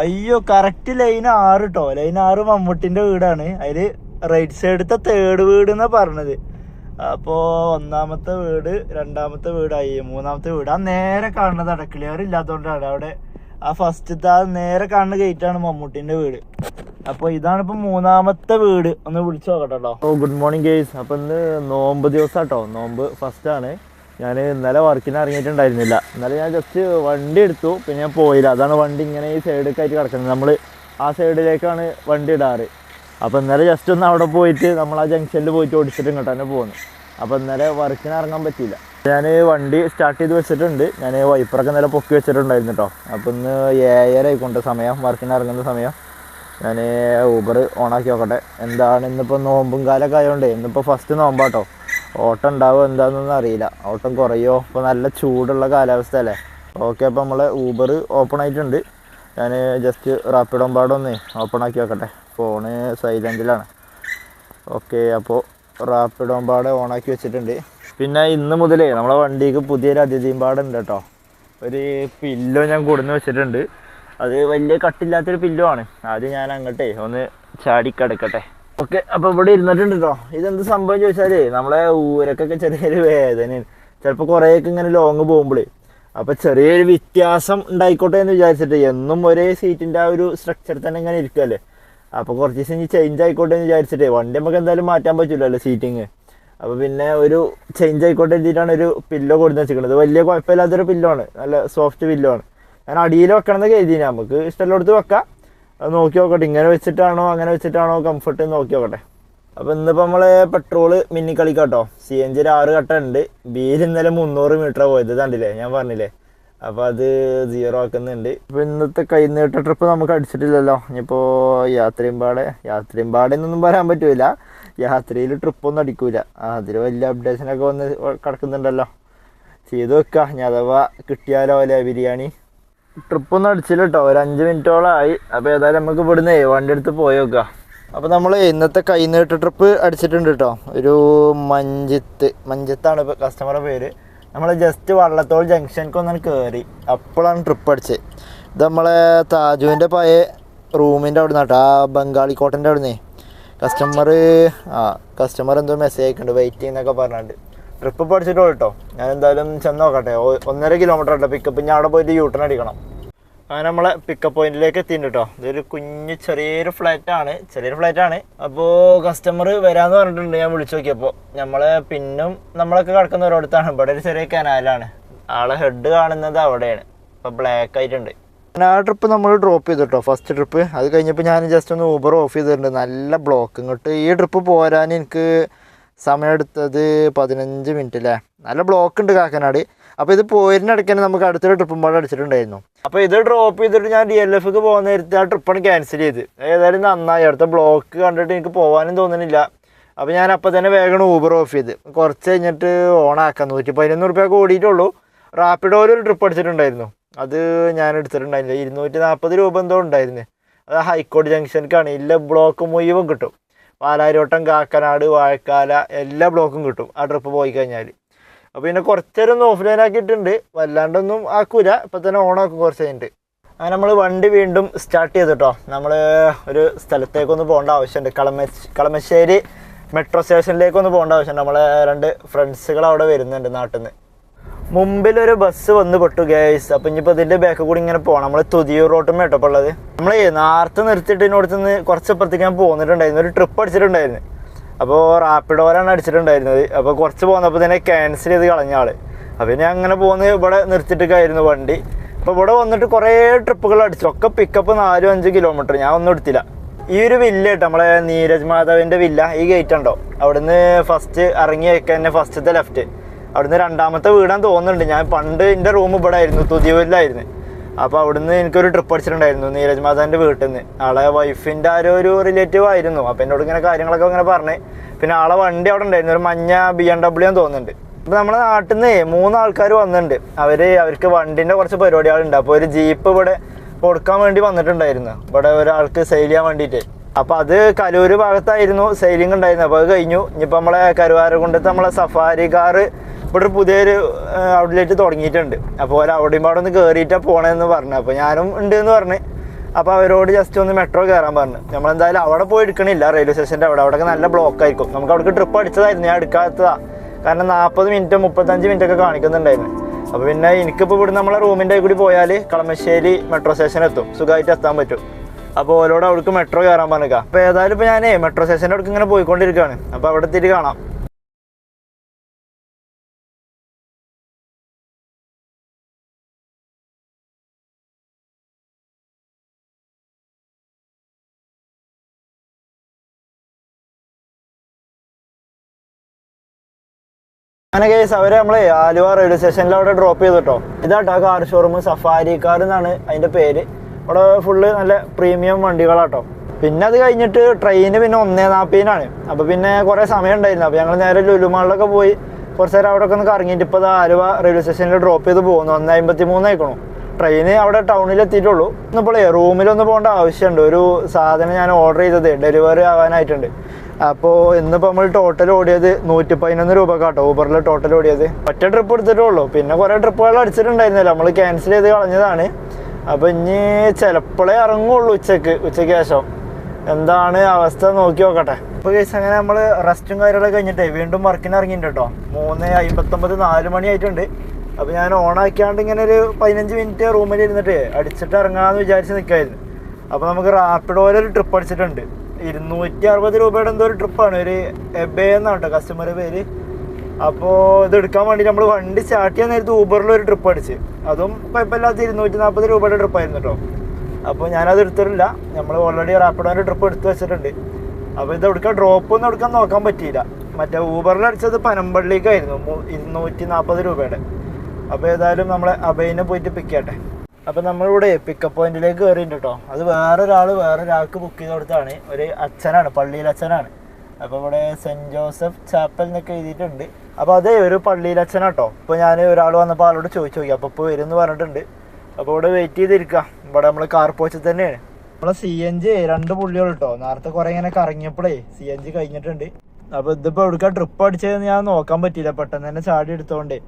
അയ്യോ correct line 6 കേട്ടോ. Line 6 മമ്മൂട്ടിന്റെ വീടാണ്. അതില് റൈറ്റ് സൈഡത്തെ തേർഡ് വീട് എന്നാ പറഞ്ഞത്. അപ്പോൾ ഒന്നാമത്തെ വീട്, രണ്ടാമത്തെ വീടായി, മൂന്നാമത്തെ വീട് ആ നേരെ കാണുന്നതാണ്. ക്ലിയർ ഇല്ലാത്തതുകൊണ്ടാണ് അവിടെ ആ ഫസ്റ്റത്തെ ആ നേരെ കാണുന്ന ഗേറ്റാണ് മമ്മൂട്ടിന്റെ വീട്. അപ്പോൾ ഇതാണ് ഇപ്പം മൂന്നാമത്തെ വീട്. ഒന്ന് വിളിച്ചു നോക്കട്ടെ കേട്ടോ. Good morning guys. അപ്പം ഇന്ന് നോമ്പ് ദിവസം കേട്ടോ. നോമ്പ് ഫസ്റ്റ് ആണ്. ഞാൻ ഇന്നലെ വർക്കിന് ഇറങ്ങിയിട്ടുണ്ടായിരുന്നില്ല. ഇന്നലെ ഞാൻ ജസ്റ്റ് വണ്ടി എടുത്തു, പിന്നെ ഞാൻ പോയില്ല. അതാണ് വണ്ടി ഇങ്ങനെ ഈ സൈഡൊക്കെ ആയിട്ട് കിടക്കുന്നത്. നമ്മൾ ആ സൈഡിലേക്കാണ് വണ്ടി ഇടാറ്. അപ്പോൾ ഇന്നലെ ജസ്റ്റ് ഒന്ന് അവിടെ പോയിട്ട് നമ്മൾ ആ ജംഗ്ഷനിൽ പോയിട്ട് ഓടിച്ചിട്ട് ഇങ്ങോട്ട് തന്നെ പോകുന്നു. അപ്പോൾ ഇന്നലെ വർക്കിന് ഇറങ്ങാൻ പറ്റിയില്ല. ഞാൻ വണ്ടി സ്റ്റാർട്ട് ചെയ്ത് വെച്ചിട്ടുണ്ട്. ഞാൻ വൈപ്പറൊക്കെ ഇന്നലെ പൊക്കി വെച്ചിട്ടുണ്ടായിരുന്നു കേട്ടോ. അപ്പോൾ ഇന്ന് 7:30 ആയിക്കൊണ്ട് സമയം, വർക്കിന് ഇറങ്ങുന്ന സമയം. ഞാൻ ഊബർ ഓണാക്കി നോക്കട്ടെ. എന്താണ് ഇന്നിപ്പോൾ നോമ്പും കാലമൊക്കെ ആയതുകൊണ്ട് ഇന്നിപ്പോൾ ഫസ്റ്റ് നോമ്പാട്ടോ. ഓട്ടം ഉണ്ടാവുമോ എന്താണെന്നൊന്നും അറിയില്ല. ഓട്ടം കുറയോ? ഇപ്പോൾ നല്ല ചൂടുള്ള കാലാവസ്ഥ അല്ലേ. ഓക്കെ, അപ്പോൾ നമ്മൾ ഊബർ ഓപ്പൺ ആയിട്ടുണ്ട്. ഞാൻ ജസ്റ്റ് റാപ്പിഡോ പാടൊന്ന് ഓപ്പൺ ആക്കി വെക്കട്ടെ. ഫോണ് സൈലൻറ്റിലാണ്. ഓക്കെ, അപ്പോൾ റാപ്പിഡോ പാട് ഓണാക്കി വെച്ചിട്ടുണ്ട്. പിന്നെ ഇന്ന് മുതലേ നമ്മളെ വണ്ടിക്ക് പുതിയൊരു അതിഥിയും പാടുണ്ട് കേട്ടോ. ഒരു പില്ലോ ഞാൻ കൊടുന്ന് വെച്ചിട്ടുണ്ട്. അത് വലിയ കട്ടില്ലാത്തൊരു പില്ലോ ആണ്. ആദ്യം ഞാൻ അങ്ങോട്ടേ ഒന്ന് ചാടിക്കിടക്കട്ടെ. ഓക്കെ, അപ്പോൾ ഇവിടെ ഇരുന്നിട്ടുണ്ട് കേട്ടോ. ഇതെന്ത് സംഭവം ചോദിച്ചാൽ നമ്മളെ ഊരക്കൊക്കെ ചെറിയൊരു വേദനയാണ്. ചിലപ്പോൾ കുറേയൊക്കെ ഇങ്ങനെ ലോങ് പോകുമ്പോഴേ അപ്പോൾ ചെറിയൊരു വ്യത്യാസം ഉണ്ടായിക്കോട്ടെ എന്ന് വിചാരിച്ചിട്ട്. എന്നും ഒരേ സീറ്റിൻ്റെ ആ ഒരു സ്ട്രക്ചർ തന്നെ ഇങ്ങനെ ഇരിക്കുമല്ലേ. അപ്പോൾ കുറച്ച് ദിവസം ഇനി ചേഞ്ച് ആയിക്കോട്ടെ എന്ന് വിചാരിച്ചിട്ടേ. വണ്ടി നമുക്ക് എന്തായാലും മാറ്റാൻ പറ്റില്ലല്ലോ സീറ്റിങ്. അപ്പോൾ പിന്നെ ഒരു ചേഞ്ച് ആയിക്കോട്ടെ എഴുതിയിട്ടാണ് ഒരു പില്ലോ കൊടുത്ത് വെച്ചിരിക്കുന്നത്. വലിയ കുഴപ്പമില്ലാത്തൊരു പില്ലോ ആണ്, നല്ല സോഫ്റ്റ് പില്ലോ ആണ്. ഞാൻ അടിയിൽ വെക്കണമെന്നൊക്കെ എഴുതി. നമുക്ക് ഇഷ്ടമുള്ളിടത്ത് വെക്കാം. അത് നോക്കി നോക്കട്ടെ, ഇങ്ങനെ വെച്ചിട്ടാണോ അങ്ങനെ വെച്ചിട്ടാണോ കംഫർട്ട് നോക്കി നോക്കട്ടെ. അപ്പോൾ ഇന്നിപ്പോൾ നമ്മൾ പെട്രോള് മിന്നിക്കളിക്കാം കേട്ടോ. CNG 6 കട്ട ഉണ്ട്. ബിയിൽ ഇന്നലെ 300 മീറ്റർ പോയത് കണ്ടില്ലേ, ഞാൻ പറഞ്ഞില്ലേ. അപ്പോൾ അത് 0 ആക്കുന്നുണ്ട്. ഇപ്പോൾ ഇന്നത്തെ കൈനീട്ട ട്രിപ്പ് നമുക്ക് അടിച്ചിട്ടില്ലല്ലോ. ഇനിയിപ്പോൾ യാത്രയും പാടെന്നൊന്നും പറയാൻ പറ്റില്ല. യാത്രയിൽ ട്രിപ്പൊന്നും അടിക്കൂല. അതിൽ വലിയ അപ്ഡേഷനൊക്കെ വന്ന് കിടക്കുന്നുണ്ടല്ലോ. ചെയ്ത് വെക്കാം. ഞാൻ അഥവാ കിട്ടിയാലോ അല്ലേ ബിരിയാണി. ട്രിപ്പൊന്നും അടിച്ചില്ല കേട്ടോ. ഒരു 5 മിനിറ്റോളം ആയി. അപ്പോൾ ഏതായാലും നമുക്ക് ഇവിടുന്ന് വണ്ടി എടുത്ത് പോയി നോക്കാം. അപ്പോൾ നമ്മൾ ഇന്നത്തെ കൈനീട്ട ട്രിപ്പ് അടിച്ചിട്ടുണ്ട് കേട്ടോ. ഒരു മഞ്ചത്താണ് ഇപ്പോൾ കസ്റ്റമറുടെ പേര്. നമ്മൾ ജസ്റ്റ് വള്ളത്തോൾ ജംഗ്ഷനിലേക്ക് ഒന്നാണ് കയറി. അപ്പോഴാണ് ട്രിപ്പ് അടിച്ചത്. ഇത് നമ്മളെ താജുവിൻ്റെ പഴയ റൂമിൻ്റെ അവിടെ നിന്നാട്ടോ, ആ ബംഗാളി കോട്ടൻ്റെ അവിടെ നിന്നേ. കസ്റ്റമർ എന്തോ മെസ്സേജ് അയക്കുന്നുണ്ട്, വെയിറ്റിംഗ് എന്നൊക്കെ പറഞ്ഞിട്ട്. ട്രിപ്പ് പഠിച്ചിട്ടുള്ളൂ കേട്ടോ. ഞാൻ എന്തായാലും ചെന്ന് നോക്കട്ടെ. 1.5 കിലോമീറ്റർ ഉണ്ട് പിക്കപ്പ്. ഞാൻ അവിടെ പോയിട്ട് യൂട്ടേൺ അടിക്കണം. അങ്ങനെ നമ്മളെ പിക്കപ്പ് പോയിന്റിലേക്ക് എത്തിയിട്ടുണ്ട് കേട്ടോ. ഇതൊരു ചെറിയൊരു ഫ്ലാറ്റ് ആണ്. അപ്പോൾ കസ്റ്റമർ വരാമെന്ന് പറഞ്ഞിട്ടുണ്ട്. ഞാൻ വിളിച്ചു നോക്കിയപ്പോൾ നമ്മളെ പിന്നും നമ്മളൊക്കെ കിടക്കുന്ന ഒരിടത്താണ്. ഇവിടെ ഒരു ചെറിയ കനാലാണ്. ആളെ ഹെഡ് കാണുന്നത് അവിടെയാണ്. ഇപ്പോൾ ബ്ലാക്ക് ആയിട്ടുണ്ട്. ആ ട്രിപ്പ് നമ്മൾ ഡ്രോപ്പ് ചെയ്തു കേട്ടോ, ഫസ്റ്റ് ട്രിപ്പ്. അത് കഴിഞ്ഞപ്പോൾ ഞാൻ ജസ്റ്റ് ഒന്ന് ഊബർ ഓഫ് ചെയ്തിട്ടുണ്ട്. നല്ല ബ്ലോക്ക്. ഇങ്ങോട്ട് ഈ ട്രിപ്പ് പോരാൻ എനിക്ക് സമയം എടുത്തത് 15 മിനിറ്റ് അല്ലേ. നല്ല ബ്ലോക്ക് ഉണ്ട് കാക്കനാട്. അപ്പോൾ ഇത് പോയതിനിടയ്ക്ക് തന്നെ നമുക്ക് അടുത്തൊരു ട്രിപ്പും പാടെ അടിച്ചിട്ടുണ്ടായിരുന്നു. അപ്പോൾ ഇത് ഡ്രോപ്പ് ചെയ്തിട്ട് ഞാൻ DLFക്ക് പോകുന്ന നേരത്തെ ആ ട്രിപ്പാണ് ക്യാൻസൽ ചെയ്ത്. ഏതായാലും നന്നായി. അടുത്ത ബ്ലോക്ക് കണ്ടിട്ട് എനിക്ക് പോകാനും തോന്നുന്നില്ല. അപ്പോൾ ഞാൻ അപ്പോൾ തന്നെ വേഗം ഊബർ ഓഫ് ചെയ്ത് കുറച്ച് കഴിഞ്ഞിട്ട് ഓണാക്കാം. 111 റുപ്യക്ക് ഓടിയിട്ടുള്ളൂ. റാപ്പിഡോയിൽ ഒരു ട്രിപ്പ് അടിച്ചിട്ടുണ്ടായിരുന്നു. അത് ഞാൻ എടുത്തിട്ടുണ്ടായിരുന്നില്ല. 240 രൂപ എന്തോ ഉണ്ടായിരുന്നു. അത് ഹൈക്കോടതി ജംഗ്ഷനിലേക്കാണ്. ഇല്ല ബ്ലോക്ക് മുഴുവൻ കിട്ടും. പാലാരിവട്ടം, കാക്കനാട്, വാഴക്കാല എല്ലാ ബ്ലോക്കും കിട്ടും ആ ട്രിപ്പ് പോയി കഴിഞ്ഞാൽ. അപ്പോൾ പിന്നെ കുറച്ചേരം ഓഫ്ലൈൻ ആക്കിയിട്ടുണ്ട്. വല്ലാണ്ടൊന്നും ആക്കൂല. ഇപ്പം തന്നെ ഓണാക്കും കുറച്ച് കഴിഞ്ഞിട്ട്. അങ്ങനെ നമ്മൾ വണ്ടി വീണ്ടും സ്റ്റാർട്ട് ചെയ്തിട്ടോ. നമ്മൾ ഒരു സ്ഥലത്തേക്കൊന്ന് പോകേണ്ട ആവശ്യമുണ്ട്. കളമശ്ശേരി മെട്രോ സ്റ്റേഷനിലേക്കൊന്ന് പോകേണ്ട ആവശ്യമുണ്ട്. നമ്മളെ 2 ഫ്രണ്ട്സുകൾ അവിടെ വരുന്നുണ്ട് നാട്ടിൽ നിന്ന്. മുമ്പിലൊരു ബസ് വന്ന് പെട്ടു ഗൈസ്. അപ്പം ഇനിയിപ്പോൾ ഇതിൻ്റെ ബാക്ക് കൂടി ഇങ്ങനെ പോകണം. നമ്മൾ തുതിയൂർ റോട്ടും കേട്ടപ്പോൾ ഉള്ളത്. നമ്മൾ നേരത്തെ നിർത്തിയിട്ട് ഇതിനോടത്ത് നിന്ന് കുറച്ചപ്പുറത്തേക്ക് ഞാൻ പോന്നിട്ടുണ്ടായിരുന്നു. ഒരു ട്രിപ്പ് അടിച്ചിട്ടുണ്ടായിരുന്നു. അപ്പോൾ റാപ്പിഡോയിലാണ് അടിച്ചിട്ടുണ്ടായിരുന്നത്. അപ്പോൾ കുറച്ച് പോകുന്നപ്പോൾ തന്നെ ക്യാൻസൽ ചെയ്ത് കളഞ്ഞ ആൾ. അപ്പോൾ ഞാൻ അങ്ങനെ പോകുന്നത് ഇവിടെ നിർത്തിയിട്ടൊക്കെയായിരുന്നു വണ്ടി. അപ്പോൾ ഇവിടെ വന്നിട്ട് കുറേ ട്രിപ്പുകൾ അടിച്ചു. ഒക്കെ പിക്കപ്പ് 4-5 കിലോമീറ്റർ. ഞാൻ ഒന്നും എടുത്തില്ല. ഈ ഒരു വില്ല കേട്ടോ, നമ്മളെ നീരജ് മാധവൻ്റെ വില്ല. ഈ ഗേറ്റ് ഉണ്ടോ, അവിടുന്ന് ഫസ്റ്റ് ഇറങ്ങി വെക്കാൻ തന്നെ ഫസ്റ്റത്തെ ലെഫ്റ്റ്. അവിടുന്ന് 2ാമത്തെ വീടാൻ തോന്നുന്നുണ്ട്. ഞാൻ പണ്ട് എൻ്റെ റൂം ഇവിടെ ആയിരുന്നു, തുതിയൂരിലായിരുന്നു. അപ്പോൾ അവിടുന്ന് എനിക്കൊരു ട്രിപ്പ് അടിച്ചിട്ടുണ്ടായിരുന്നു നീരജ് മാധവൻ്റെ വീട്ടിൽ നിന്ന്. ആളെ വൈഫിൻ്റെ ഒരു റിലേറ്റീവ് ആയിരുന്നു. അപ്പോൾ എന്നോട് ഇങ്ങനെ കാര്യങ്ങളൊക്കെ ഇങ്ങനെ പറഞ്ഞ്. പിന്നെ ആളെ വണ്ടി അവിടെ ഉണ്ടായിരുന്നു, ഒരു മഞ്ഞ BMW തോന്നുന്നുണ്ട്. അപ്പോൾ നമ്മുടെ നാട്ടിൽ നിന്ന് 3 ആൾക്കാർ വന്നിട്ടുണ്ട്. അവർക്ക് വണ്ടിൻ്റെ കുറച്ച് പരിപാടികളുണ്ട്. അപ്പോൾ ഒരു ജീപ്പ് ഇവിടെ കൊടുക്കാൻ വേണ്ടി വന്നിട്ടുണ്ടായിരുന്നു. ഇവിടെ ഒരാൾക്ക് സെയിൽ ചെയ്യാൻ വേണ്ടിയിട്ട്. അപ്പോൾ അത് കലൂർ ഭാഗത്തായിരുന്നു സെയിലിംഗ് ഉണ്ടായിരുന്നു. അപ്പോൾ അത് കഴിഞ്ഞു. ഇനിയിപ്പോൾ നമ്മളെ കരുവാരക്കുണ്ടത്ത് നമ്മളെ സഫാരി കാറ് ഇവിടെ ഒരു പുതിയൊരു ഔട്ട്ലെറ്റ് തുടങ്ങിയിട്ടുണ്ട്. അപ്പോൾ അവിടെയും പാടെ ഒന്ന് കയറിയിട്ടാണ് പോകണമെന്ന് പറഞ്ഞു. അപ്പോൾ ഞാനും ഉണ്ട് എന്ന് പറഞ്ഞ് അപ്പോൾ അവരോട് ജസ്റ്റ് ഒന്ന് മെട്രോ കയറാൻ പറഞ്ഞു. നമ്മളെന്തായാലും അവിടെ പോയി എടുക്കണില്ല, റെയിൽവേ സ്റ്റേഷൻ്റെ അവിടെയൊക്കെ നല്ല ബ്ലോക്ക് ആയിരിക്കും. നമുക്ക് അവിടേക്ക് ട്രിപ്പ് അടിച്ചതായിരുന്നു, ഞാൻ എടുക്കാത്തതാണ്. കാരണം 40 മിനിറ്റ് 35 മിനിറ്റ് ഒക്കെ കാണിക്കുന്നുണ്ടായിരുന്നു. അപ്പോൾ പിന്നെ എനിക്കിപ്പോൾ ഇവിടെ നമ്മളെ റൂമിൻ്റെ കൂടി പോയാൽ കളമശ്ശേരി മെട്രോ സ്റ്റേഷൻ എത്തും, സുഖമായിട്ട് എത്താൻ പറ്റും. അപ്പോൾ ഓരോട് അവിടേക്ക് മെട്രോ കയറാൻ പറഞ്ഞേക്കാം. അപ്പോൾ ഏതായാലും ഇപ്പോൾ ഞാൻ മെട്രോ സ്റ്റേഷൻ്റെ അവിടേക്ക് ഇങ്ങനെ പോയിക്കൊണ്ടിരിക്കുകയാണ്. അപ്പോൾ അവിടെ എത്തിയിട്ട് കാണാം. അങ്ങനെ കേസ് അവരെ നമ്മളെ ആലുവ റെയിൽവേ സ്റ്റേഷനിൽ അവിടെ ഡ്രോപ്പ് ചെയ്തിട്ടോ. ഇതാട്ടോ ആ കാർ ഷോറൂം, സഫാരി കാർ എന്നാണ് അതിൻ്റെ പേര്. അവിടെ ഫുള്ള് നല്ല പ്രീമിയം വണ്ടികളാട്ടോ. പിന്നെ അത് കഴിഞ്ഞിട്ട് ട്രെയിന് പിന്നെ 1:40-നാണ്. അപ്പോൾ പിന്നെ കുറേ സമയം ഉണ്ടായിരുന്നു. അപ്പോൾ ഞങ്ങൾ നേരെ ലുലുമാളിലൊക്കെ പോയി കുറച്ച് നേരം അവിടെ ഒക്കെ ഒന്ന് കറങ്ങിയിട്ട് ഇപ്പോൾ അത് ആലുവ റെയിൽവേ സ്റ്റേഷനിൽ ഡ്രോപ്പ് ചെയ്ത് പോകുന്നു. 1:53 ആയിക്കണു. ട്രെയിന് അവിടെ ടൗണിൽ എത്തിയിട്ടുള്ളൂ. ഇന്നിപ്പോൾ റൂമിലൊന്ന് പോകേണ്ട ആവശ്യമുണ്ട്. ഒരു സാധനം ഞാൻ ഓർഡർ ചെയ്തത് ഡെലിവറി ആവാനായിട്ടുണ്ട്. അപ്പോൾ ഇന്നിപ്പോൾ നമ്മൾ ടോട്ടൽ ഓടിയത് 111 രൂപ കേട്ടോ, ഊബറിൽ ടോട്ടൽ ഓടിയത്. ഒറ്റ ട്രിപ്പ് എടുത്തിട്ടുള്ളൂ. പിന്നെ കുറേ ട്രിപ്പുകൾ അടിച്ചിട്ടുണ്ടായിരുന്നില്ല, നമ്മൾ ക്യാൻസൽ ചെയ്ത് കളഞ്ഞതാണ്. അപ്പോൾ ഇനി ചിലപ്പോഴേ ഇറങ്ങുള്ളൂ ഉച്ചയ്ക്ക് ശേഷം. എന്താണ് അവസ്ഥ നോക്കി നോക്കട്ടെ. ഇപ്പോൾ കേസ് അങ്ങനെ നമ്മൾ റെസ്റ്റും കാര്യങ്ങളൊക്കെ കഴിഞ്ഞിട്ടേ വീണ്ടും വർക്കിന് ഇറങ്ങിയിട്ടുണ്ട് കേട്ടോ. 3:59 4 മണി ആയിട്ടുണ്ട്. അപ്പോൾ ഞാൻ ഓണാക്കിയാണ്ട് ഇങ്ങനെ ഒരു 15 മിനിറ്റ് റൂമിൽ ഇരുന്നിട്ട് അടിച്ചിട്ട് ഇറങ്ങാമെന്ന് വിചാരിച്ച് നിൽക്കായിരുന്നു. അപ്പോൾ നമുക്ക് റാപ്പിഡോയിലൊരു ട്രിപ്പ് അടിച്ചിട്ടുണ്ട്. 260 രൂപയുടെ എന്തോ ഒരു ട്രിപ്പാണ്, ഒരു എബേ എന്നാണ് കേട്ടോ കസ്റ്റമർ പേര്. അപ്പോൾ ഇത് എടുക്കാൻ വേണ്ടി നമ്മൾ വണ്ടി സ്റ്റാർട്ട് ചെയ്യാൻ നേരത്ത് ഊബറിലൊരു ട്രിപ്പ് അടിച്ച്, അതും കുഴപ്പമില്ലാത്ത 240 രൂപയുടെ ട്രിപ്പായിരുന്നു കേട്ടോ. അപ്പോൾ ഞാനത് എടുത്തിട്ടില്ല, നമ്മൾ ഓൾറെഡി റാപ്പിഡോൻ്റെ ട്രിപ്പ് എടുത്ത് വെച്ചിട്ടുണ്ട്. അപ്പോൾ ഇത് എടുക്കാൻ ഡ്രോപ്പ് ഒന്നും എടുക്കാൻ നോക്കാൻ പറ്റിയില്ല. മറ്റേ ഊബറിൽ അടിച്ചത് പനമ്പള്ളിക്കായിരുന്നു 240 രൂപയുടെ. അപ്പോൾ ഏതായാലും നമ്മളെ അബൈനെ പോയിട്ട് പിക്ക് ചെയ്യട്ടെ. അപ്പോൾ നമ്മളിവിടെ പിക്കപ്പ് പോയിന്റിലേക്ക് കയറിയിട്ടുണ്ട് കേട്ടോ. അത് വേറൊരാൾക്ക് ബുക്ക് ചെയ്ത് കൊടുത്താണ്, ഒരു അച്ഛനാണ്, പള്ളിയിൽ അച്ഛനാണ്. അപ്പോൾ ഇവിടെ സെൻറ്റ് ജോസഫ് ചാപ്പൽ എന്നൊക്കെ എഴുതിയിട്ടുണ്ട്. അപ്പോൾ അതേ ഒരു പള്ളിയിൽ അച്ഛനാട്ടോ. ഇപ്പോൾ ഞാൻ ഒരാൾ വന്നപ്പോൾ ആളോട് ചോദിച്ചു നോക്കി, അപ്പോൾ ഇപ്പോൾ വരുമെന്ന് പറഞ്ഞിട്ടുണ്ട്. അപ്പോൾ ഇവിടെ വെയിറ്റ് ചെയ്തിരിക്കുക. ഇവിടെ നമ്മൾ കാർ പോച്ചിൽ തന്നെയാണ്. നമ്മളെ CNG 2 പുള്ളികൾ കേട്ടോ. നേരത്തെ കുറേ ഇങ്ങനെ കറങ്ങിയപ്പോഴേ CNG കഴിഞ്ഞിട്ടുണ്ട്. അപ്പോൾ ഇതിപ്പോൾ എവിടുക്കാൻ ട്രിപ്പ് അടിച്ചതെന്ന് ഞാൻ നോക്കാൻ പറ്റിയില്ല, പെട്ടെന്ന് തന്നെ ചാടി എടുത്തോണ്ട്.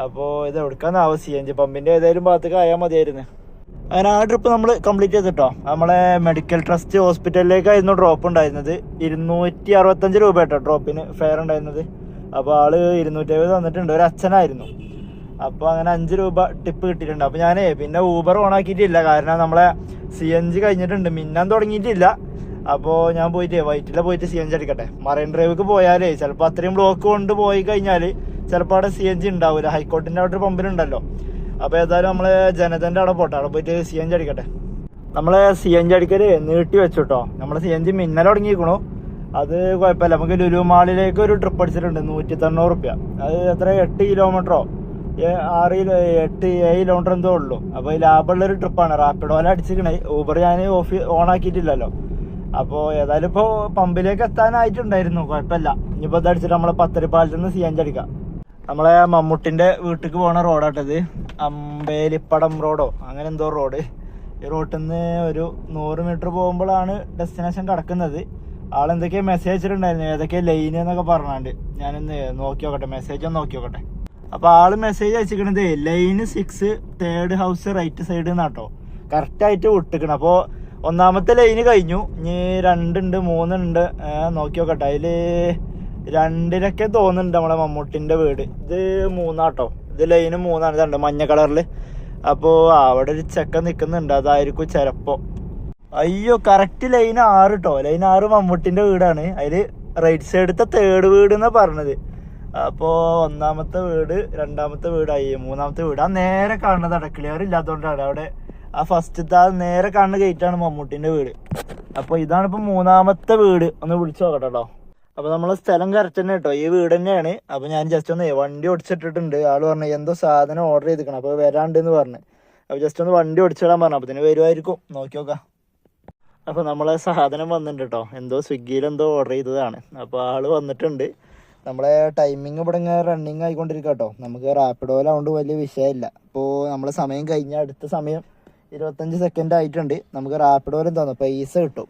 അപ്പോൾ ഇത് എവിടുക്കാന്നാവും, CNG പമ്പിൻ്റെ ഏതായാലും ഭാഗത്തേക്ക് ആയാൽ മതിയായിരുന്നു. അങ്ങനെ ആ ട്രിപ്പ് നമ്മൾ കംപ്ലീറ്റ് ചെയ്തിട്ടോ. നമ്മളെ മെഡിക്കൽ ട്രസ്റ്റ് ഹോസ്പിറ്റലിലേക്കായിരുന്നു ഡ്രോപ്പ് ഉണ്ടായിരുന്നത്. 265 രൂപ കേട്ടോ ഡ്രോപ്പിന് ഫെയർ ഉണ്ടായിരുന്നത്. അപ്പോൾ ആള് 270 തന്നിട്ടുണ്ട്, ഒരു അച്ഛനായിരുന്നു. അപ്പോൾ അങ്ങനെ 5 രൂപ ടിപ്പ് കിട്ടിയിട്ടുണ്ട്. അപ്പോൾ ഞാൻ പിന്നെ ഊബർ ഓണാക്കിയിട്ടില്ല, കാരണം നമ്മളെ CNG കഴിഞ്ഞിട്ടുണ്ട്, മിന്നാൻ തുടങ്ങിയിട്ടില്ല. അപ്പോൾ ഞാൻ പോയിട്ട് വൈറ്റില പോയിട്ട് CNG അടിക്കട്ടെ. മറൈൻ ഡ്രൈവിക്ക് പോയാലേ ചിലപ്പോൾ അത്രയും ബ്ലോക്ക് കൊണ്ട് പോയി കഴിഞ്ഞാൽ ചിലപ്പോൾ അവിടെ CNG ഉണ്ടാവില്ല. ഹൈക്കോർട്ടിൻ്റെ അവിടെ ഒരു പമ്പിലുണ്ടല്ലോ. അപ്പോൾ ഏതായാലും നമ്മൾ ജനതൻ്റെ അവിടെ പോട്ടെ, അവിടെ പോയിട്ട് CNG അടിക്കട്ടെ. നമ്മൾ CNG അടിക്കൽ നീട്ടി വെച്ചു കേട്ടോ. നമ്മൾ CNG മിന്നൽ തുടങ്ങിയിരിക്കണു. അത് കുഴപ്പമില്ല. നമുക്ക് ലുലു മാളിലേക്ക് ഒരു ട്രിപ്പ് അടിച്ചിട്ടുണ്ട് 190 റുപ്യ. അത് എത്ര 8 കിലോമീറ്ററോ 7 കിലോമീറ്റർ എന്തോ ഉള്ളൂ. അപ്പോൾ ലാഭമുള്ളൊരു ട്രിപ്പാണ്. റാപ്പിഡോല അടിച്ചിരിക്കണേ. ഊബർ ഞാൻ ഓണാക്കിയിട്ടില്ലല്ലോ. അപ്പോൾ ഏതായാലും ഇപ്പോൾ പമ്പിലേക്ക് എത്താനായിട്ടുണ്ടായിരുന്നു, കുഴപ്പമില്ല. ഇനിയിപ്പോൾ ഇതടിച്ചിട്ട് നമ്മളെ പത്തരിപ്പാലത്തിൽ നിന്ന് CNG അടിക്കാം. നമ്മളെ മമ്മൂട്ടിൻ്റെ വീട്ടിലേക്ക് പോണ റോഡാട്ടത്, അമ്പേലിപ്പടം റോഡോ അങ്ങനെ എന്തോ റോഡ്. ഈ റോട്ടിൽ നിന്ന് ഒരു 100 മീറ്റർ പോകുമ്പോഴാണ് ഡെസ്റ്റിനേഷൻ കിടക്കുന്നത്. ആളെന്തൊക്കെയോ മെസ്സേജ് അയച്ചിട്ടുണ്ടായിരുന്നു, ഏതൊക്കെയോ ലൈൻ എന്നൊക്കെ പറഞ്ഞാണ്ട്. ഞാനൊന്ന് നോക്കി നോക്കട്ടെ, മെസ്സേജ് ഒന്ന് നോക്കി നോക്കട്ടെ. അപ്പോൾ ആൾ മെസ്സേജ് അയച്ചിരിക്കണത് line 6 3rd house right side എന്നാട്ടോ കറക്റ്റായിട്ട് വിട്ടിക്കണം. അപ്പോൾ 1ാമത്തെ ലൈന് കഴിഞ്ഞു, ഇനി 2 ഉണ്ട് 3 ഉണ്ട്, നോക്കി നോക്കട്ടെ. അതിൽ 2-ലൊക്കെ തോന്നുന്നുണ്ട് നമ്മളെ മമ്മൂട്ടിൻ്റെ വീട്. ഇത് 3ആട്ടോ, ഇത് ലൈന് 3ആണ്. ഇതുണ്ട് മഞ്ഞ കളറിൽ. അപ്പോൾ അവിടെ ഒരു ചെക്കൻ നിൽക്കുന്നുണ്ട്, അതായിരിക്കും ചിലപ്പോൾ. അയ്യോ, കറക്റ്റ് ലൈൻ 6 കേട്ടോ. ലൈൻ 6 മമ്മൂട്ടിൻ്റെ വീടാണ്. അതിൽ റൈറ്റ് സൈഡത്തെ 3rd വീട് എന്നാണ് പറഞ്ഞത്. അപ്പോൾ 1ാമത്തെ വീട്, 2ാമത്തെ വീടായി, 3ാമത്തെ വീട്. ആ നേരെ കാണുന്നതാണ്, ക്ലിയർ ഇല്ലാത്തതുകൊണ്ടാണ്. അവിടെ ആ ഫസ്റ്റത്തെ ആ നേരെ കാണുന്ന ഗേറ്റാണ് മമ്മൂട്ടിൻ്റെ വീട്. അപ്പോൾ ഇതാണ് ഇപ്പോൾ 3ാമത്തെ വീട്. ഒന്ന് വിളിച്ചു നോക്കട്ടെ കേട്ടോ. അപ്പോൾ നമ്മളെ സ്ഥലം കറക്റ്റ് തന്നെ കേട്ടോ, ഈ വീട് തന്നെയാണ്. അപ്പോൾ ഞാൻ ജസ്റ്റ് ഒന്ന് വണ്ടി ഓടിച്ചിട്ടിട്ടുണ്ട്. ആൾ പറഞ്ഞു എന്തോ സാധനം ഓർഡർ ചെയ്തിരിക്കണം, അപ്പോൾ വരാണ്ടെന്ന് പറഞ്ഞു. അപ്പോൾ ജസ്റ്റ് ഒന്ന് വണ്ടി ഓടിച്ചിടാൻ പറഞ്ഞു. അപ്പോൾ തന്നെ വരുമായിരിക്കും, നോക്കി നോക്കാം. അപ്പോൾ നമ്മളെ സാധനം വന്നിട്ടുണ്ട് കേട്ടോ. എന്തോ സ്വിഗ്ഗിയിൽ എന്തോ ഓർഡർ ചെയ്തതാണ്. അപ്പോൾ ആൾ വന്നിട്ടുണ്ട്. നമ്മളെ ടൈമിങ് ഇവിടെ ഇങ്ങനെ റണ്ണിങ് ആയിക്കൊണ്ടിരിക്കുക കേട്ടോ. നമുക്ക് റാപ്പിഡോയിലാവുകൊണ്ട് വലിയ വിഷയമില്ല. ഇപ്പോൾ നമ്മളെ സമയം കഴിഞ്ഞാൽ അടുത്ത സമയം 25 സെക്കൻഡ് ആയിട്ടുണ്ട്. നമുക്ക് റാപ്പിഡോയിലും തോന്നും പൈസ കിട്ടും.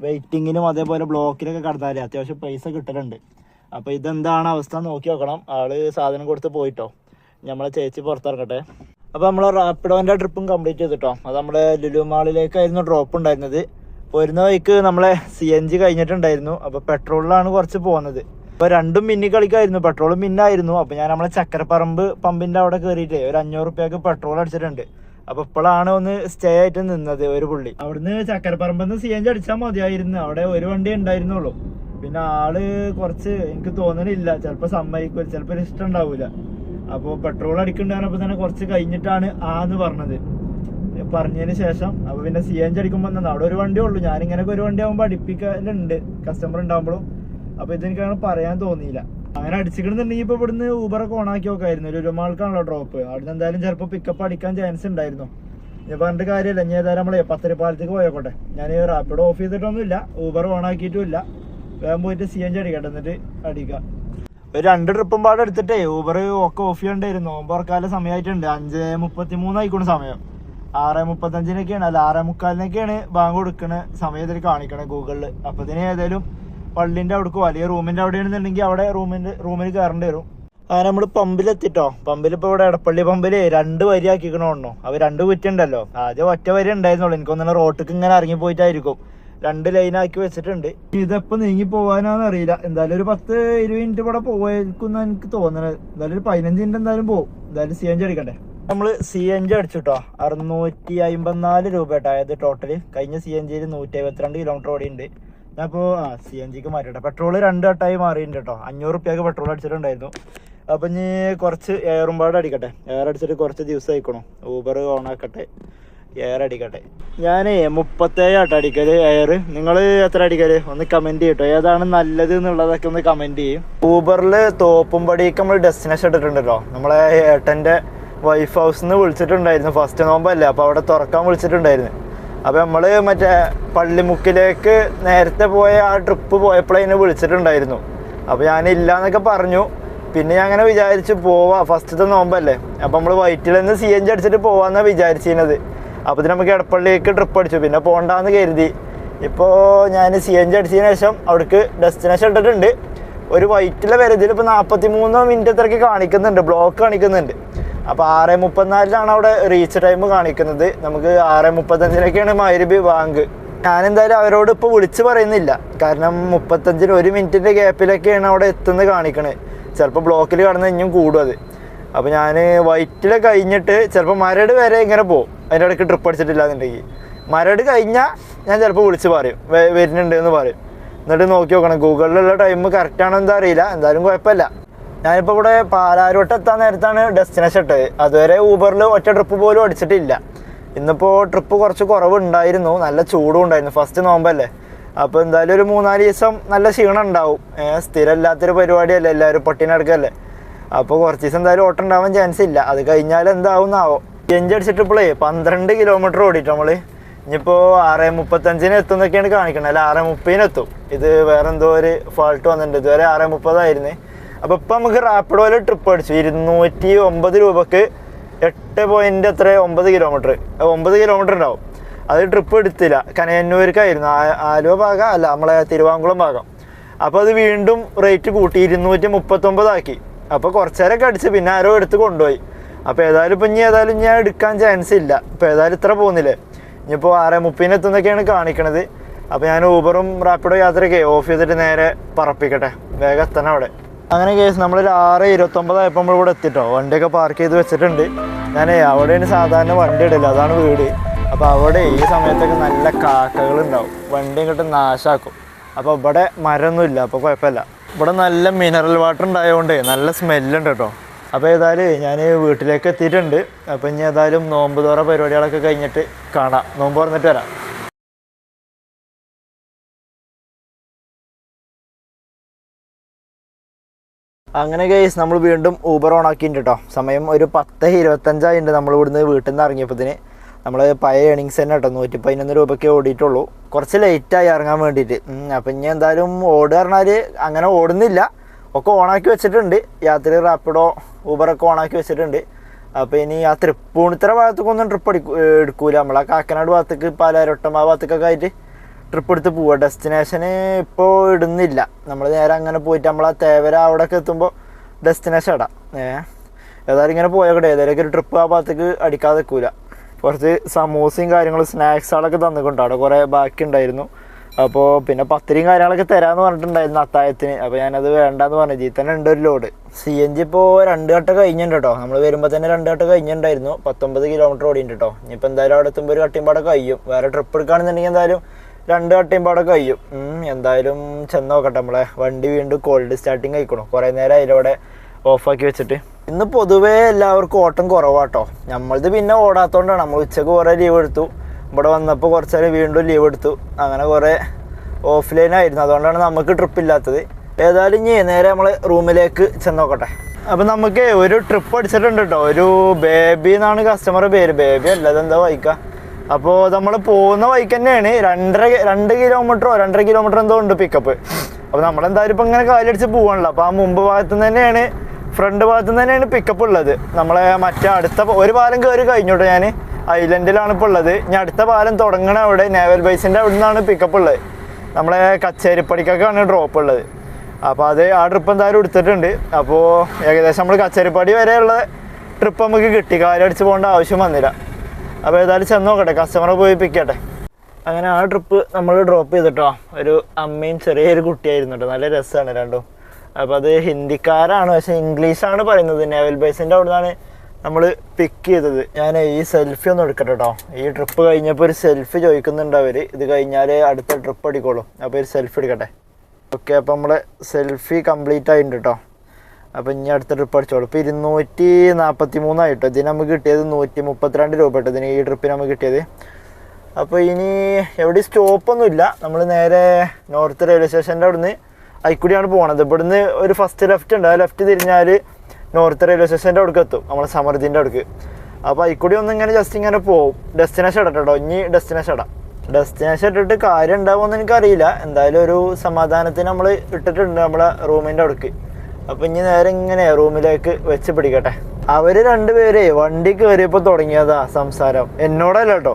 വെയിറ്റിങ്ങിനും അതേപോലെ ബ്ലോക്കിലൊക്കെ കടന്നാലേ അത്യാവശ്യം പൈസ കിട്ടലുണ്ട്. അപ്പോൾ ഇതെന്താണ് അവസ്ഥ നോക്കി നോക്കണം. ആള് സാധനം കൊടുത്ത് പോയിട്ടോ. നമ്മളെ ചേച്ചി പുറത്തിറക്കട്ടെ. അപ്പോൾ നമ്മളെ റാപ്പിഡോൻ്റെ ട്രിപ്പും കംപ്ലീറ്റ് ചെയ്തിട്ടോ. അത് നമ്മുടെ ലുലു മാളിലേക്കായിരുന്നു ഡ്രോപ്പ് ഉണ്ടായിരുന്നത്. പോരുന്ന വഴിക്ക് നമ്മളെ CNG കഴിഞ്ഞിട്ടുണ്ടായിരുന്നു. അപ്പോൾ പെട്രോളിലാണ് കുറച്ച് പോകുന്നത്. അപ്പോൾ രണ്ടും മിന്നി കളിക്കായിരുന്നു, പെട്രോളും മിന്നായിരുന്നു. അപ്പോൾ ഞാൻ നമ്മളെ ചക്കരപ്പറമ്പ് പമ്പിൻ്റെ അവിടെ കയറിയിട്ട് ഒരു 500 റുപ്യക്ക് പെട്രോൾ അടിച്ചിട്ടുണ്ട്. അപ്പോൾ ഇപ്പോഴാണ് ഒന്ന് സ്റ്റേ ആയിട്ട് നിന്നത് ഒരു പുള്ളി. അവിടുന്ന് ചക്കരപ്പറമ്പെന്ന് CNG അടിച്ചാൽ മതിയായിരുന്നു. അവിടെ ഒരു വണ്ടി ഉണ്ടായിരുന്നുള്ളൂ. പിന്നെ ആള് കുറച്ച് എനിക്ക് തോന്നണില്ല, ചിലപ്പോൾ സമ്മതിക്കും, ചിലപ്പോൾ ഇഷ്ടം ഉണ്ടാവില്ല. അപ്പോൾ പെട്രോൾ അടിക്കണ്ടായിരുന്നപ്പോൾ തന്നെ കുറച്ച് കഴിഞ്ഞിട്ടാണ് എന്ന് പറഞ്ഞത്. പറഞ്ഞതിന് ശേഷം അപ്പോൾ പിന്നെ CNG അടിക്കുമ്പോൾ തന്നെ അവിടെ ഒരു വണ്ടിയേ ഉള്ളൂ. ഞാനിങ്ങനെയൊക്കെ ഒരു വണ്ടി ആകുമ്പോൾ അടിപ്പിക്കലുണ്ട് കസ്റ്റമർ ഉണ്ടാകുമ്പോഴും. അപ്പോൾ ഇതെനിക്കങ്ങനെ പറയാൻ തോന്നിയില്ല. അങ്ങനെ അടിച്ചിട്ടുണ്ടെങ്കിൽ ഇപ്പോൾ ഇവിടുന്ന് ഊബറൊക്കെ ഓണാക്കി നോക്കായിരുന്നു. ലുലുമാൾക്കാണല്ലോ ഡ്രോപ്പ്. അവിടുന്ന് എന്തായാലും ചിലപ്പോൾ പിക്കപ്പ് അടിക്കാൻ ചാൻസ് ഉണ്ടായിരുന്നു. ഞാൻ പറഞ്ഞിട്ട് കാര്യമില്ല, ഇനി ഏതായാലും നമ്മളെ പത്തരപ്പാലത്തേക്ക് പോയോട്ടെ. ഞാൻ റാപ്പിഡോ ഓഫ് ചെയ്തിട്ടൊന്നുമില്ല, ഊബർ ഓണാക്കിയിട്ടുമില്ല. വേഗം പോയിട്ട് CNG അടിക്കട്ടെ, എന്നിട്ട് അടിക്കാം. ഒരു 2 ട്രിപ്പും പാടെ എടുത്തിട്ടേ ഊബർ ഒക്കെ ഓഫ് ചെയ്യണ്ടായിരുന്നു. ഓമ്പറക്കാല സമയമായിട്ടുണ്ട്. 5:33 ആയിക്കോണ സമയം. 6:35 അല്ല 6:45 ബാങ്ക് കൊടുക്കണ സമയത്തിൽ കാണിക്കണേ ഗൂഗിളിൽ. അപ്പോൾ ഇതിന് ഏതായാലും പള്ളിൻ്റെ അവിടേക്കോ അല്ലെങ്കിൽ റൂമിൻ്റെ അവിടെയാണെന്നുണ്ടെങ്കിൽ അവിടെ റൂമിൽ കയറേണ്ടി വരും. അങ്ങനെ നമ്മൾ പമ്പിലെത്തിട്ടോ. പമ്പിലിപ്പോൾ ഇവിടെ എടപ്പള്ളി പമ്പിൽ 2 വരി ആക്കിക്കണോ. അവർ 2 കുറ്റുണ്ടല്ലോ. ആദ്യം ഒറ്റ വരി ഉണ്ടായിരുന്നുള്ളൂ. എനിക്കൊന്നും റോട്ടിക്ക് ഇങ്ങനെ ഇറങ്ങി പോയിട്ടായിരിക്കും 2 ലൈനാക്കി വെച്ചിട്ടുണ്ട്. ഇതെപ്പോൾ നീങ്ങി പോകാനാന്ന് അറിയില്ല. എന്തായാലും ഒരു 10-20 മിനിറ്റ് ഇവിടെ പോയിരിക്കും എനിക്ക് തോന്നുന്നത്. എന്തായാലും ഒരു 15 മിനിറ്റ് എന്തായാലും പോകും. എന്തായാലും CNG അടിക്കണ്ടേ. നമ്മൾ CNG അടിച്ചിട്ടോ. 654 രൂപ കേട്ടോ അതായത് ടോട്ടല്. കഴിഞ്ഞ CNGയിൽ 152 കിലോമീറ്റർ ഓടിയുണ്ട്. ഞാൻ ഇപ്പോൾ CNGക്ക് മാറ്റിട്ടോ. പെട്രോൾ 2 വട്ടമായി മാറിയിട്ടുണ്ട് കേട്ടോ. 500 റുപ്യക്ക് പെട്രോൾ അടിച്ചിട്ടുണ്ടായിരുന്നു. അപ്പം ഇനി കുറച്ച് എയറും പാട് അടിക്കട്ടെ. എയർ അടിച്ചിട്ട് കുറച്ച് ദിവസം ആയിക്കണോ. Uber ഓണാക്കട്ടെ, air അടിക്കട്ടെ. ഞാൻ 37 ആട്ടോ അടിക്കല് എയർ. നിങ്ങൾ എത്ര അടിക്കല് ഒന്ന് കമൻറ്റ് ചെയ്യട്ടോ. ഏതാണ് നല്ലത് എന്നുള്ളതൊക്കെ ഒന്ന് കമൻറ്റ് ചെയ്യും. ഊബറിൽ തോപ്പുംപടിക്ക് നമ്മൾ ഡെസ്റ്റിനേഷൻ ഇട്ടിട്ടുണ്ടല്ലോ. നമ്മളെ ഏട്ടൻ്റെ വൈഫ് ഹൗസിൽ നിന്ന് വിളിച്ചിട്ടുണ്ടായിരുന്നു. ഫസ്റ്റ് നോമ്പല്ലേ, അപ്പോൾ അവിടെ തുറക്കാൻ വിളിച്ചിട്ടുണ്ടായിരുന്നു. അപ്പോൾ നമ്മൾ മറ്റേ പള്ളിമുക്കിലേക്ക് നേരത്തെ പോയ ആ ട്രിപ്പ് പോയപ്പോഴതിനെ വിളിച്ചിട്ടുണ്ടായിരുന്നു. അപ്പോൾ ഞാനില്ല എന്നൊക്കെ പറഞ്ഞു. പിന്നെ ഞാൻ അങ്ങനെ വിചാരിച്ച് പോവാം, ഫസ്റ്റത്തെ നോമ്പല്ലേ. അപ്പോൾ നമ്മൾ വൈറ്റിൽ നിന്ന് CNG അടിച്ചിട്ട് പോവാമെന്നാണ് വിചാരിച്ചിരുന്നത്. അപ്പോൾ ഇതിന് നമുക്ക് എടപ്പള്ളിക്ക് ട്രിപ്പ് അടിച്ചു. പിന്നെ പോകണ്ടെന്ന് കരുതി. ഇപ്പോൾ ഞാൻ CNG അടിച്ചതിന് ശേഷം അവിടേക്ക് ഡെസ്റ്റിനേഷൻ ഇട്ടിട്ടുണ്ട്. ഒരു വൈറ്റിലെ വരുതിൽ ഇപ്പോൾ 43 മിനിറ്റ് അത്രയ്ക്ക് കാണിക്കുന്നുണ്ട്, ബ്ലോക്ക് കാണിക്കുന്നുണ്ട്. അപ്പോൾ 6:34 അവിടെ റീച്ച് ടൈം കാണിക്കുന്നത്. നമുക്ക് 6:35 മഗ്‌രിബ് ബാങ്ക്. ഞാനെന്തായാലും അവരോട് ഇപ്പോൾ വിളിച്ച് പറയുന്നില്ല. കാരണം 35 1 മിനിറ്റിൻ്റെ ഗ്യാപ്പിലൊക്കെയാണ് അവിടെ എത്തുന്നത് കാണിക്കണത്. ചിലപ്പോൾ ബ്ലോക്കിൽ കടന്ന് ഇനിയും കൂടും അത്. അപ്പോൾ ഞാൻ വൈറ്റിലെ കഴിഞ്ഞിട്ട് ചിലപ്പോൾ മരട് വരെ ഇങ്ങനെ പോകും. അതിൻ്റെ ഇടയ്ക്ക് ട്രിപ്പ് അടിച്ചിട്ടില്ല എന്നുണ്ടെങ്കിൽ മരട് കഴിഞ്ഞാൽ ഞാൻ ചിലപ്പോൾ വിളിച്ച് പറയും വരുന്നുണ്ട് എന്ന് പറയും. എന്നിട്ട് നോക്കി നോക്കണം ഗൂഗിളിലുള്ള ടൈം കറക്റ്റാണോ എന്താ അറിയില്ല. എന്തായാലും കുഴപ്പമില്ല. ഞാനിപ്പോൾ ഇവിടെ പാലാരോട്ട് എത്താൻ നേരത്താണ് ഡെസ്റ്റിനേഷൻ ഇട്ടത്. അതുവരെ ഊബറിൽ ഒറ്റ ട്രിപ്പ് പോലും അടിച്ചിട്ടില്ല. ഇന്നിപ്പോൾ ട്രിപ്പ് കുറച്ച് കുറവുണ്ടായിരുന്നു, നല്ല ചൂടും ഉണ്ടായിരുന്നു. ഫസ്റ്റ് നോമ്പല്ലേ. അപ്പോൾ എന്തായാലും ഒരു 3-4 ദിവസം നല്ല ക്ഷീണം ഉണ്ടാവും. സ്ഥിരമില്ലാത്തൊരു പരിപാടിയല്ലേ, എല്ലാവരും പട്ടിണി. അപ്പോൾ കുറച്ച് ദിവസം എന്തായാലും ഓട്ടം ഉണ്ടാവാൻ ചാൻസ് ഇല്ല. അത് കഴിഞ്ഞാൽ എന്താവും എന്നാവോ. CNG അടിച്ചിട്ട് ഇപ്പോഴേ 12 കിലോമീറ്റർ ഓടിയിട്ട് നമ്മൾ ഇനിയിപ്പോൾ 6:35 എത്തുന്നൊക്കെയാണ് കാണിക്കുന്നത്. അല്ല 6:30 എത്തും. ഇത് വേറെ എന്തോ ഒരു ഫാൾട്ട് വന്നിട്ടുണ്ട്. ഇതുവരെ 6:30 ആയിരുന്നു. അപ്പോൾ ഇപ്പം നമുക്ക് റാപ്പിഡോയിൽ ട്രിപ്പ് അടിച്ചു 209 രൂപക്ക് 8.9 കിലോമീറ്റർ. 9 കിലോമീറ്റർ ഉണ്ടാവും. അത് ട്രിപ്പ് എടുത്തില്ല. കനയന്നൂർക്കായിരുന്നു, ആലുവ ഭാഗം അല്ല നമ്മളെ തിരുവാങ്കുളം ഭാഗം. അപ്പോൾ അത് വീണ്ടും റേറ്റ് കൂട്ടി 239 ആക്കി. അപ്പോൾ കുറച്ച് നേരമൊക്കെ അടിച്ച് പിന്നെ ആരോ എടുത്ത് കൊണ്ടുപോയി. അപ്പോൾ ഏതായാലും ഇപ്പം ഏതായാലും ഞാൻ എടുക്കാൻ ചാൻസ് ഇല്ല. ഇപ്പോൾ ഏതായാലും ഇത്ര പോകുന്നില്ലേ. ഇനിയിപ്പോൾ 6:30 എത്തുന്നൊക്കെയാണ് കാണിക്കണത്. അപ്പോൾ ഞാൻ ഊബറും റാപ്പിഡോ യാത്രയൊക്കെ ഓഫ് ചെയ്തിട്ട് നേരെ പറപ്പിക്കട്ടെ, വേഗം എത്തണം അവിടെ. അങ്ങനെ കേസ് നമ്മളൊരു 6:29 ആയപ്പോൾ നമ്മൾ ഇവിടെ എത്തിട്ടോ. വണ്ടിയൊക്കെ പാർക്ക് ചെയ്ത് വെച്ചിട്ടുണ്ട്. ഞാൻ അവിടെയാണ് സാധാരണ വണ്ടി ഇടില്ല, അതാണ് വീട്. അപ്പോൾ അവിടെ ഈ സമയത്തൊക്കെ നല്ല കാക്കകളുണ്ടാവും, വണ്ടി ഇങ്ങോട്ട് നാശാക്കും. അപ്പോൾ ഇവിടെ മരമൊന്നുമില്ല, അപ്പോൾ കുഴപ്പമില്ല. ഇവിടെ നല്ല മിനറൽ വാട്ടർ ഉണ്ടായതുകൊണ്ട് നല്ല സ്മെല്ലുണ്ട് കേട്ടോ. അപ്പോൾ ഏതായാലും ഞാൻ വീട്ടിലേക്ക് എത്തിയിട്ടുണ്ട്. അപ്പോൾ ഇനി ഏതായാലും നോമ്പ് തോറ പരിപാടികളൊക്കെ കഴിഞ്ഞിട്ട് കാണാം. നോമ്പ് തുറന്നിട്ട് വരാം. അങ്ങനെ കേസ് നമ്മൾ വീണ്ടും ഊബർ ഓൺ ആക്കിയിട്ടുണ്ട് കേട്ടോ. സമയം ഒരു 10:25 നമ്മൾ ഇവിടുന്ന് വീട്ടിൽ നിന്ന് ഇറങ്ങിയപ്പോഴത്തേന്. നമ്മൾ പഴയ ഏണിങ്സ് തന്നെ കേട്ടോ, 111 രൂപയ്ക്ക് ഓടിയിട്ടുള്ളൂ. കുറച്ച് ലേറ്റായി ഇറങ്ങാൻ വേണ്ടിയിട്ട്. അപ്പം ഇനി എന്തായാലും ഓടുക പറഞ്ഞാൽ അങ്ങനെ ഓടുന്നില്ല, ഒക്കെ ഓണാക്കി വെച്ചിട്ടുണ്ട്. യാത്ര റാപ്പിഡോ ഊബറൊക്കെ ഓണാക്കി വെച്ചിട്ടുണ്ട്. അപ്പോൾ ഇനി ആ തൃപ്പൂണിത്തറ ഭാഗത്തേക്കൊന്നും ട്രിപ്പ് എടുക്കൂല. നമ്മൾ ആ കാക്കനാട് ഭാഗത്തേക്ക് പാലാരൊട്ടം ആ ഭാഗത്തേക്കൊക്കെ ആയിട്ട് ട്രിപ്പ് എടുത്ത് പോവുക. ഡെസ്റ്റിനേഷന് ഇപ്പോൾ ഇടുന്നില്ല. നമ്മൾ നേരെ അങ്ങനെ പോയിട്ട് നമ്മൾ ആ തേവര അവിടെയൊക്കെ എത്തുമ്പോൾ ഡെസ്റ്റിനേഷൻ ഇടാം. ഏതായാലും ഇങ്ങനെ പോയോട്ടെ, ഏതായാലും ഒരു ട്രിപ്പ് ആ ഭാഗത്തേക്ക് അടിക്കാതെ നിൽക്കൂല. കുറച്ച് സമൂസയും കാര്യങ്ങളും സ്നാക്സുകളൊക്കെ തന്നിട്ടുണ്ട്, അവിടെ കുറേ ബാക്കി ഉണ്ടായിരുന്നു. അപ്പോൾ പിന്നെ പത്തിരിയും കാര്യങ്ങളൊക്കെ തരാമെന്ന് പറഞ്ഞിട്ടുണ്ടായിരുന്നു അത്താഴത്തിന്. അപ്പോൾ ഞാനത് വേണ്ടാന്ന് പറഞ്ഞു. ഇതിൽ തന്നെ ഉണ്ട് ഒരു ലോഡ്. CNG ഇപ്പോൾ 2 ഘട്ടം കഴിഞ്ഞിട്ടുണ്ട് കേട്ടോ. നമ്മൾ വരുമ്പോൾ തന്നെ 2 ഘട്ടം കഴിഞ്ഞിട്ടുണ്ടായിരുന്നു. 19 കിലോമീറ്റർ ഓടിയിട്ടുണ്ട് കേട്ടോ. ഇനിയിപ്പോൾ എന്തായാലും അവിടെ എത്തുമ്പോൾ ഒരു കട്ടിമ്പാടെ കഴിയും. വേറെ ട്രിപ്പ് എടുക്കുകയാണെന്നുണ്ടെങ്കിൽ എന്തായാലും 2 കട്ടിമ്പാടെ കഴിയും. എന്തായാലും ചെന്ന് നോക്കട്ടെ. നമ്മളെ വണ്ടി വീണ്ടും കോൾഡ് സ്റ്റാർട്ടിങ് കഴിക്കണം. കുറേ നേരം അതിലൂടെ ഓഫാക്കി വെച്ചിട്ട്. ഇന്ന് പൊതുവേ എല്ലാവർക്കും ഓട്ടം കുറവാട്ടോ. നമ്മളത് പിന്നെ ഓടാത്തതുകൊണ്ടാണ്. നമ്മൾ ഉച്ചക്ക് കുറേ ലീവ് എടുത്തു, ഇവിടെ വന്നപ്പോൾ കുറച്ച് നേരം വീണ്ടും ലീവ് എടുത്തു, അങ്ങനെ കുറേ ഓഫ്ലൈൻ ആയിരുന്നു. അതുകൊണ്ടാണ് നമുക്ക് ട്രിപ്പ് ഇല്ലാത്തത്. ഏതായാലും ഇനി നേരെ നമ്മൾ റൂമിലേക്ക് ചെന്ന് നോക്കട്ടെ. അപ്പം നമുക്ക് ഒരു ട്രിപ്പ് അടിച്ചിട്ടുണ്ട് കേട്ടോ. ഒരു ബേബി എന്നാണ് കസ്റ്റമറുടെ പേര്. ബേബി അല്ല, അതെന്താ വൈക്കുക. അപ്പോൾ നമ്മൾ പോകുന്ന വൈക്ക് തന്നെയാണ്. 2 കിലോമീറ്ററോ 2.5 കിലോമീറ്റർ എന്തോ ഉണ്ട് പിക്കപ്പ്. അപ്പോൾ നമ്മളെന്തായാലും ഇപ്പം ഇങ്ങനെ കാലടിച്ച് പോകാണല്ലോ. അപ്പോൾ ആ മുമ്പ് ഭാഗത്തു നിന്ന് തന്നെയാണ്, ഫ്രണ്ട് ഭാഗത്തു നിന്ന് തന്നെയാണ് പിക്കപ്പ് ഉള്ളത്. നമ്മളെ മറ്റേ അടുത്ത ഒരു പാലം കയറി കഴിഞ്ഞോട്ടോ. ഞാൻ ഐലൻഡിലാണ് ഇപ്പോൾ ഉള്ളത്. ഇനി അടുത്ത പാലം തുടങ്ങണ അവിടെ നേവൽ ബേസിൻ്റെ അവിടെ നിന്നാണ് പിക്കപ്പ് ഉള്ളത്. നമ്മളെ കച്ചേരിപ്പടിക്കൊക്കെയാണ് ഡ്രോപ്പ് ഉള്ളത്. അപ്പോൾ അത് ആ ട്രിപ്പ് എന്തായാലും എടുത്തിട്ടുണ്ട്. അപ്പോൾ ഏകദേശം നമ്മൾ കച്ചേരിപ്പടി വരെയുള്ള ട്രിപ്പ് നമുക്ക് കിട്ടി. കാലടിച്ച് പോകേണ്ട ആവശ്യം വന്നില്ല. അപ്പോൾ ഏതായാലും ചെന്ന് നോക്കട്ടെ, കസ്റ്റമറെ പോയി പിക്കട്ടെ. അങ്ങനെ ആ ട്രിപ്പ് നമ്മൾ ഡ്രോപ്പ് ചെയ്തിട്ടോ. ഒരു അമ്മയും ചെറിയൊരു കുട്ടിയായിരുന്നു കേട്ടോ. നല്ല രസമാണ് രണ്ടും. അപ്പോൾ അത് ഹിന്ദിക്കാരാണ്, പക്ഷേ ഇംഗ്ലീഷാണ് പറയുന്നത്. നേവൽ ബേസിൻ്റെ അവിടെ നിന്നാണ് നമ്മൾ പിക്ക് ചെയ്തത്. ഞാൻ ഈ സെൽഫി ഒന്ന് എടുക്കട്ടെ കേട്ടോ. ഈ ട്രിപ്പ് കഴിഞ്ഞപ്പോൾ ഒരു സെൽഫി ചോദിക്കുന്നുണ്ട് അവർ. ഇത് കഴിഞ്ഞാൽ അടുത്ത ട്രിപ്പ് അടിക്കോളൂ. അപ്പോൾ ഒരു സെൽഫി എടുക്കട്ടെ. ഓക്കെ, അപ്പോൾ നമ്മൾ സെൽഫി കംപ്ലീറ്റ് ആയിട്ടുണ്ട് കേട്ടോ. അപ്പോൾ ഇനി അടുത്ത ട്രിപ്പ് അടിച്ചോളൂ. ഇപ്പോൾ 243 ആയിട്ടോ. ഇതിന് നമുക്ക് കിട്ടിയത് 132 രൂപ കേട്ടോ. ഇതിന് ഈ ട്രിപ്പിന് നമുക്ക് കിട്ടിയത്. അപ്പോൾ ഇനി എവിടെ സ്റ്റോപ്പൊന്നുമില്ല. നമ്മൾ നേരെ നോർത്ത് റെയിൽവേ സ്റ്റേഷൻ്റെ അവിടെ നിന്ന് അതിക്കൂടിയാണ് പോകണത്. ഇവിടുന്ന് ഒരു ഫസ്റ്റ് ലെഫ്റ്റ് ഉണ്ട്. ആ ലെഫ്റ്റ് തിരിഞ്ഞാൽ നോർത്ത് റെയിൽവേ സ്റ്റേഷൻ്റെ അവിടേക്ക് എത്തും, നമ്മളെ സമൃദ്ധിൻ്റെ അവിടേക്ക്. അപ്പോൾ അതിക്കൂടി ഒന്ന് ഇങ്ങനെ ജസ്റ്റ് ഇങ്ങനെ പോകും. ഡെസ്റ്റിനേഷൻ ഇടട്ടോ. ഇനി ഡെസ്റ്റിനേഷൻ ഇടാം. ഡെസ്റ്റിനേഷൻ ഇട്ടിട്ട് കാര്യം ഉണ്ടാവുമെന്ന് എനിക്കറിയില്ല. എന്തായാലും ഒരു സമാധാനത്തിന് നമ്മൾ ഇട്ടിട്ടുണ്ട് നമ്മളെ റൂമിൻ്റെ അവിടേക്ക്. അപ്പോൾ ഇനി നേരെ ഇങ്ങനെ റൂമിലേക്ക് വെച്ച് പിടിക്കട്ടെ. അവർ 2 പേരെ വണ്ടി കയറിയപ്പോൾ തുടങ്ങിയതാ സംസാരം. എന്നോടല്ല കേട്ടോ,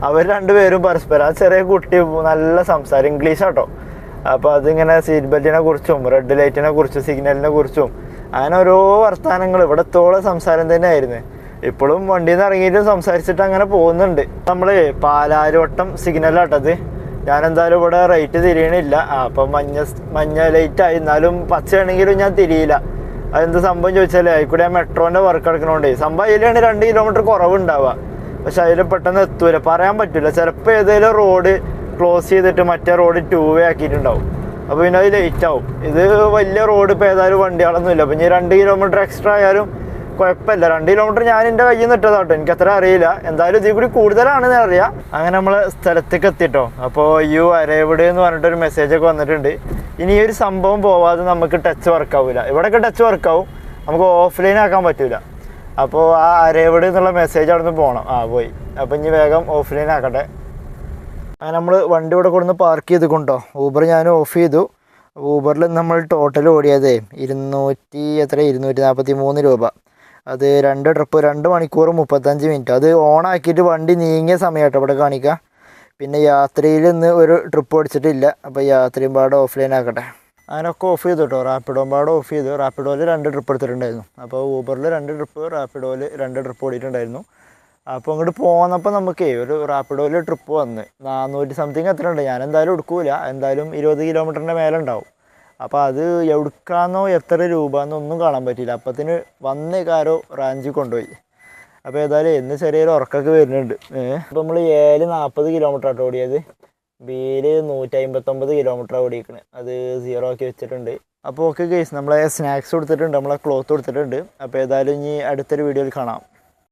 അവർ 2 പേരും പരസ്പരം. ആ ചെറിയ കുട്ടി നല്ല സംസാരം, ഇംഗ്ലീഷാട്ടോ. അപ്പോൾ അതിങ്ങനെ സീറ്റ് ബെൽറ്റിനെ കുറിച്ചും റെഡ് ലൈറ്റിനെ കുറിച്ചും സിഗ്നലിനെ കുറിച്ചും അങ്ങനെ ഓരോ വർത്തമാനങ്ങൾ ഇവിടത്തോളം സംസാരം തന്നെയായിരുന്നു. ഇപ്പോഴും വണ്ടിയിൽ നിന്ന് ഇറങ്ങിയിട്ട് സംസാരിച്ചിട്ട് അങ്ങനെ പോകുന്നുണ്ട്. നമ്മൾ പാലാരിവട്ടം സിഗ്നലാട്ടത്. ഞാനെന്തായാലും ഇവിടെ റൈറ്റ് തിരിയണില്ല. അപ്പം മഞ്ഞ ലൈറ്റായി, എന്നാലും പച്ചയാണെങ്കിലും ഞാൻ തിരിയില്ല. അതെന്ത് സംഭവം ചോദിച്ചാലേ, അതിൽക്കൂടെ ആ മെട്രോൻ്റെ വർക്ക് എടുക്കണോണ്ടേ സംഭവം അതിലാണ് 2 കിലോമീറ്റർ കുറവുണ്ടാവുക. പക്ഷെ അതിൽ പെട്ടെന്ന് എത്തൂല, പറയാൻ പറ്റില്ല. ചിലപ്പോൾ ഏതെങ്കിലും റോഡ് ക്ലോസ് ചെയ്തിട്ട് മറ്റേ റോഡ് 2 വേ ആക്കിയിട്ടുണ്ടാവും. അപ്പോൾ പിന്നെ അത് ലേറ്റ് ആവും. ഇത് വലിയ റോഡ് ഇപ്പോൾ ഏതായാലും വണ്ടികളൊന്നുമില്ല. അപ്പോൾ ഇനി 2 കിലോമീറ്റർ എക്സ്ട്രാ ആയാലും കുഴപ്പമില്ല. 2 കിലോമീറ്റർ ഞാൻ എൻ്റെ കയ്യിൽ നിന്ന് ഇട്ടതാട്ടോ. എനിക്കത്ര അറിയില്ല. എന്തായാലും ഇതിൽ കൂടി കൂടുതലാണെന്ന് അറിയാം. അങ്ങനെ നമ്മൾ സ്ഥലത്തേക്ക് എത്തിട്ടോ. അപ്പോൾ അരൈവ്ഡ് എന്ന് പറഞ്ഞിട്ടൊരു മെസ്സേജൊക്കെ വന്നിട്ടുണ്ട്. ഇനി ഈ ഒരു സംഭവം പോവാതെ നമുക്ക് ടച്ച് വർക്കാവില്ല. ഇവിടെയൊക്കെ ടച്ച് വർക്കാവും, നമുക്ക് ഓഫ്ലൈൻ ആക്കാൻ പറ്റില്ല. അപ്പോൾ ആ അരൈവ്ഡ് എന്നുള്ള മെസ്സേജ് അവിടെ നിന്ന് പോകണം. പോയി. അപ്പോൾ ഇനി വേഗം ഓഫ്ലൈൻ ആക്കട്ടെ. അങ്ങനെ നമ്മൾ വണ്ടി ഇവിടെ കൊടുന്ന് പാർക്ക് ചെയ്ത് കൊണ്ടോ. ഊബർ ഞാൻ ഓഫ് ചെയ്തു. ഊബറിൽ നമ്മൾ ടോട്ടൽ ഓടിയത് 243 രൂപ. അത് 2 ട്രിപ്പ് 2 മണിക്കൂർ 35 മിനിറ്റ്. അത് ഓണാക്കിയിട്ട് വണ്ടി നീങ്ങിയ സമയമായിട്ടോ ഇവിടെ കാണിക്കുക. പിന്നെ യാത്രയിൽ ഇന്ന് ഒരു ട്രിപ്പ് ഓടിച്ചിട്ടില്ല. അപ്പോൾ യാത്രയും പാടെ ഓഫ്ലൈൻ ആക്കട്ടെ. അങ്ങനെയൊക്കെ ഓഫ് ചെയ്തു കേട്ടോ. റാപ്പിഡോ പാടെ ഓഫ് ചെയ്തു. റാപ്പിഡോയിൽ 2 ട്രിപ്പ് എടുത്തിട്ടുണ്ടായിരുന്നു. അപ്പോൾ ഊബറിൽ 2 ട്രിപ്പ്, റാപ്പിഡോയിൽ 2 ട്രിപ്പ് ഓടിയിട്ടുണ്ടായിരുന്നു. അപ്പോൾ അങ്ങോട്ട് പോന്നപ്പോൾ നമുക്ക് ഒരു റാപ്പിഡോയിൽ ട്രിപ്പ് വന്ന് 400 സംതിങ് എത്ര ഉണ്ട്. ഞാൻ എന്തായാലും എടുക്കൂല. എന്തായാലും 20 കിലോമീറ്ററിൻ്റെ മേലെ ഉണ്ടാവും. അപ്പോൾ അത് എവിടുക്കാന്നോ എത്ര രൂപയെന്നൊന്നും കാണാൻ പറ്റിയില്ല. അപ്പത്തിന് വന്ന് കാരോ റാഞ്ചി കൊണ്ടുപോയി. അപ്പോൾ ഏതായാലും ഇന്ന് ചെറിയൊരു ഉറക്കൊക്കെ വരുന്നുണ്ട്. അപ്പോൾ നമ്മൾ 40 കിലോമീറ്റർ ആട്ടോ ഓടിയത്. ബിയിൽ 159 കിലോമീറ്റർ ഓടിയിരിക്കണേ. അത് 0 ആക്കി വെച്ചിട്ടുണ്ട്. അപ്പോൾ ഓക്കെ ഗൈസ്, നമ്മളെ സ്നാക്സ് കൊടുത്തിട്ടുണ്ട്, നമ്മളെ ക്ലോത്ത് കൊടുത്തിട്ടുണ്ട്. അപ്പോൾ ഏതായാലും ഇനി അടുത്തൊരു വീഡിയോയിൽ കാണാം.